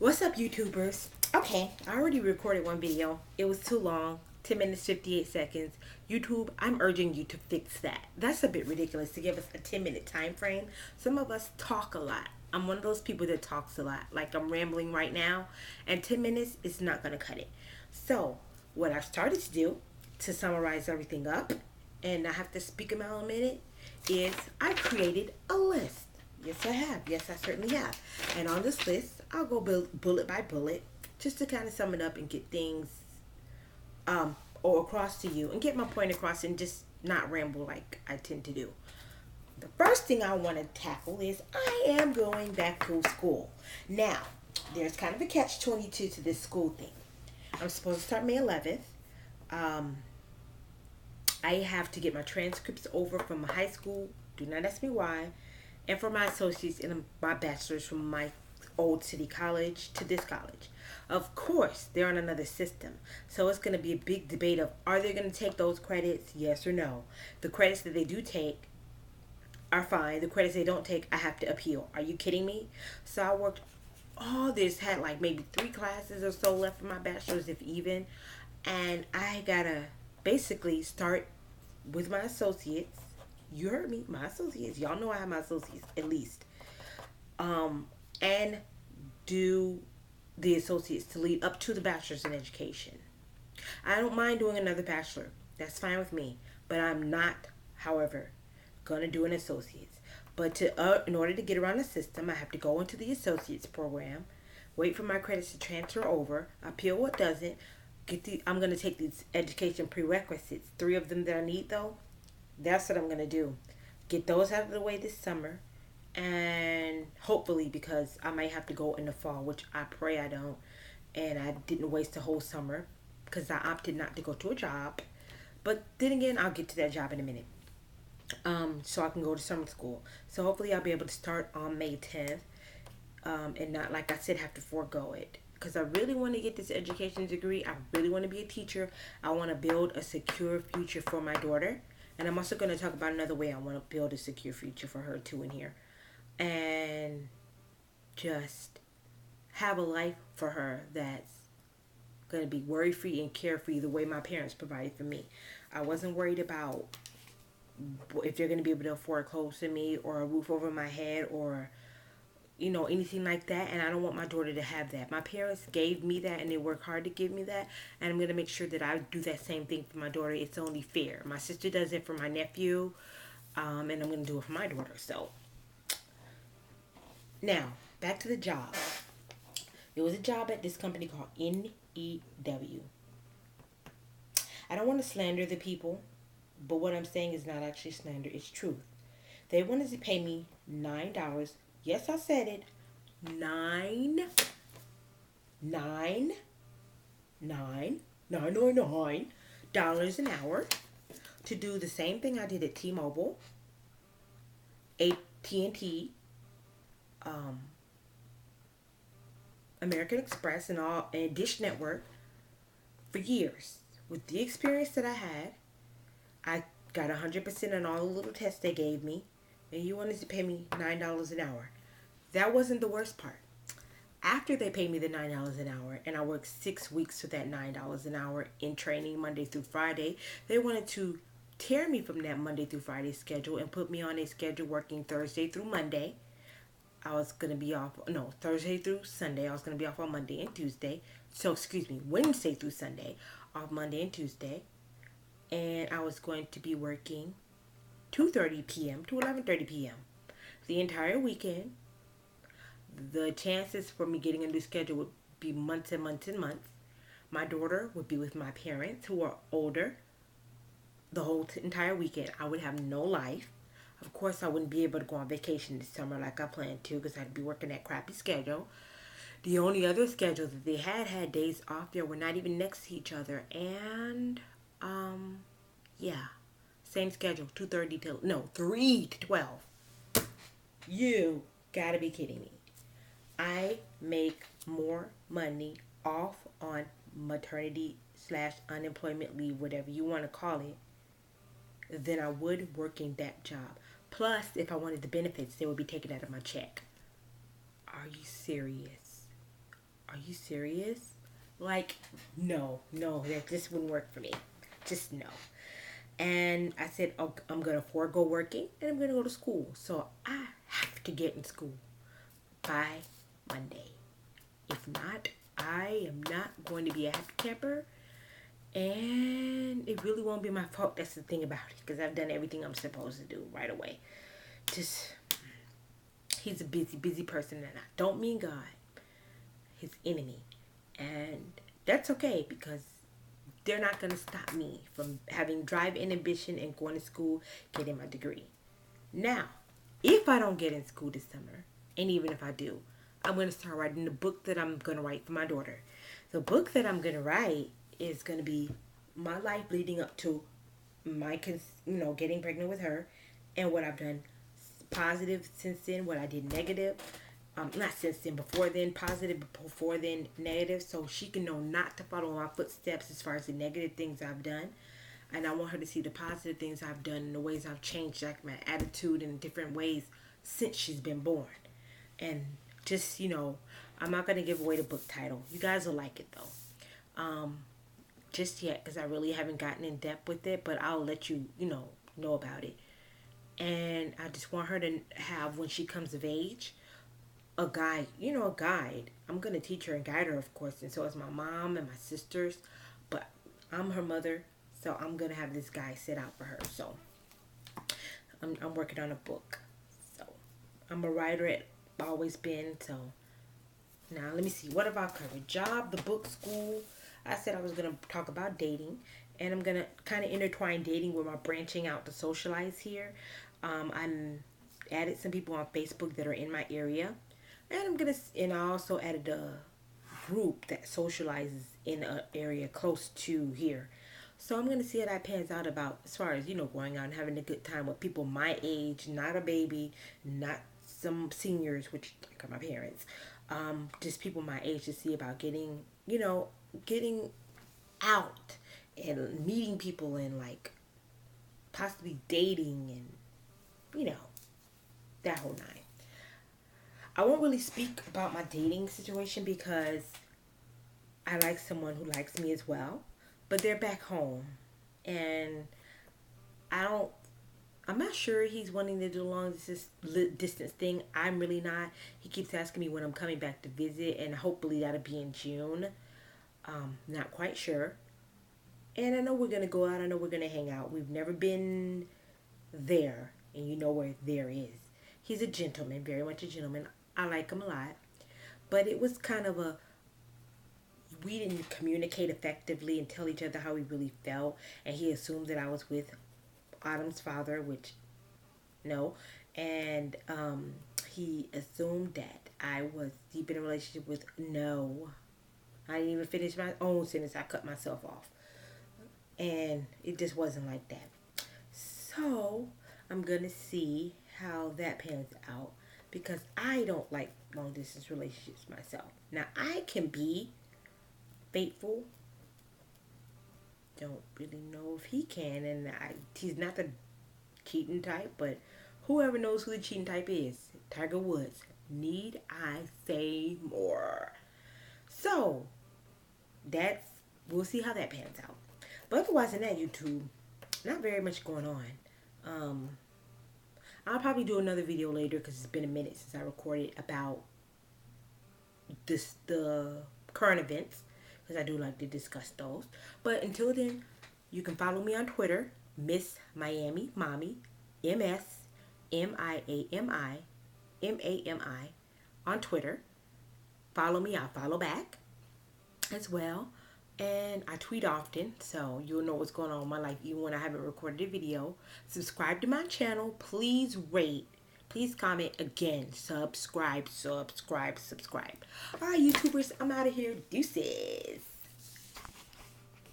What's up, YouTubers? Okay, I already recorded one video. It was too long, 10 minutes, 58 seconds. YouTube, I'm urging you to fix that. That's a bit ridiculous to give us a 10-minute time frame. Some of us talk a lot. I'm one of those people that talks a lot. Like I'm rambling right now, and 10 minutes is not going to cut it. So, what I've started to do to summarize everything up and not have to speak about in a minute is I created a list. Yes, I have. Yes, I certainly have. And on this list, I'll go bullet by bullet just to kind of sum it up and get things or across to you and get my point across and just not ramble like I tend to do. The first thing I want to tackle is I am going back to school. Now, there's kind of a catch 22 to this school thing. I'm supposed to start May 11th. Um, I have to get my transcripts over from high school. Do not ask me why. And for my associates and my bachelor's from my old city college to this college. Of course, they're on another system. So it's going to be a big debate of are they going to take those credits? Yes or no. The credits that they do take are fine. The credits they don't take, I have to appeal. Are you kidding me? So I worked all this, had like maybe 3 classes or so left for my bachelor's, if even. And I got to basically start with my associates. You heard me, my associates. Y'all know I have my associates at least. Um, and do the associates to lead up to the bachelor's in education. I don't mind doing another bachelor. That's fine with me. But I'm not, however, gonna do an associate's. But in order to get around the system, I have to go into the associate's program, wait for my credits to transfer over, appeal what doesn't. I'm gonna take these education prerequisites. 3 of them that I need though. That's what I'm gonna do. Get those out of the way this summer, and hopefully because I might have to go in the fall, which I pray I don't, and I didn't waste the whole summer because I opted not to go to a job. But then again, I'll get to that job in a minute. So I can go to summer school. So hopefully I'll be able to start on May 10th, and not, like I said, have to forego it. Because I really want to get this education degree. I really want to be a teacher. I want to build a secure future for my daughter. And I'm also going to talk about another way I want to build a secure future for her too in here. And just have a life for her that's going to be worry free and carefree the way my parents provided for me. I wasn't worried about if they're going to be able to afford clothes for me or a roof over my head or anything like that. And I don't want my daughter to have that. My parents gave me that and they work hard to give me that, and I'm going to make sure that I do that same thing for my daughter. It's only fair. My sister does it for my nephew, and I'm going to do it for my daughter. So now back to the job. There was a job at this company called NEW. I don't want to slander the people, but what I'm saying is not actually slander, it's truth. They wanted to pay me $9. Yes, I said it. Nine, nine, $9 an hour to do the same thing I did at T-Mobile, AT&T, um, American Express, and Dish Network for years. With the experience that I got 100% on all the little tests they gave me, and you wanted to pay me $9 an hour. That wasn't the worst part. After they paid me the $9 an hour, and I worked 6 weeks for that $9 an hour in training Monday through Friday, they wanted to tear me from that Monday through Friday schedule and put me on a schedule working Thursday through Monday. I was going to be off, no, Thursday through Sunday. I was going to be off on Monday and Tuesday. So, excuse me, Wednesday through Sunday, off Monday and Tuesday. And I was going to be working 2:30 p.m. to 11:30 p.m. the entire weekend. The chances for me getting a new schedule would be months and months and months. My daughter would be with my parents who are older the whole entire weekend. I would have no life. Of course, I wouldn't be able to go on vacation this summer like I planned to because I'd be working that crappy schedule. The only other schedules that they had days off there were not even next to each other. And, yeah, same schedule, 2:30 till, no, 3 to 12. You gotta be kidding me. I make more money off on maternity slash unemployment leave, whatever you want to call it, than I would working that job. Plus, if I wanted the benefits, they would be taken out of my check. Are you serious? are you serious? Like, no, that this wouldn't work for me. Just no. And I said, oh, I'm going to forego working and I'm going to go to school. So I have to get in school by Monday. If not, I am not going to be a happy camper. And it really won't be my fault. That's the thing about it. Because I've done everything I'm supposed to do right away. Just, he's a busy person. And I don't mean God. His enemy. And that's okay because they're not going to stop me from having drive and ambition and going to school, getting my degree. Now, if I don't get in school this summer, and even if I do, I'm going to start writing the book that I'm going to write for my daughter. The book that I'm going to write is going to be my life leading up to my, getting pregnant with her and what I've done positive since then, what I did negative. Not since then, before then, positive, before then, negative, so she can know not to follow my footsteps as far as the negative things I've done. And I want her to see the positive things I've done and the ways I've changed, like my attitude in different ways since she's been born. And just, I'm not going to give away the book title. You guys will like it, though. Just yet, because I really haven't gotten in depth with it, but I'll let you, know about it. And I just want her to have, when she comes of age, a guide, a guide. I'm going to teach her and guide her, of course, and so is my mom and my sisters, but I'm her mother, so I'm going to have this guy set out for her. So I'm working on a book. So I'm a writer, I've always been. So now let me see, what have I covered? Job, the book, school. I said I was going to talk about dating, and I'm going to kind of intertwine dating with my branching out to socialize here. I'm added some people on Facebook that are in my area. And I also added a group that socializes in an area close to here. So I'm gonna see how that pans out about as far as, going out and having a good time with people my age, not a baby, not some seniors, which like are my parents. Just people my age to see about getting out and meeting people and like possibly dating and that whole nine. I won't really speak about my dating situation because I like someone who likes me as well, but they're back home, and I'm not sure he's wanting to do a long distance thing. I'm really not. He keeps asking me when I'm coming back to visit, and hopefully that'll be in June. Not quite sure. And I know we're going to go out. I know we're going to hang out. We've never been there, and you know where there is. He's a gentleman, very much a gentleman. I like him a lot. But it was kind of we didn't communicate effectively and tell each other how we really felt. And he assumed that I was with Autumn's father, which, no. And he assumed that I was deep in a relationship with, no. I didn't even finish my own sentence. I cut myself off. And it just wasn't like that. So, I'm going to see how that pans out. Because I don't like long distance relationships myself. Now, I can be faithful. Don't really know if he can. And he's not the cheating type. But whoever knows who the cheating type is. Tiger Woods. Need I say more? So, we'll see how that pans out. But otherwise in that YouTube, not very much going on. I'll probably do another video later because it's been a minute since I recorded about the current events, because I do like to discuss those. But until then, you can follow me on Twitter, Miss Miami Mommy, MSMIAMI on Twitter. Follow me, I'll follow back as well. And I tweet often, so you'll know what's going on in my life even when I haven't recorded a video. Subscribe to my channel. Please rate. Please comment. Again, subscribe. All right, YouTubers, I'm out of here. Deuces.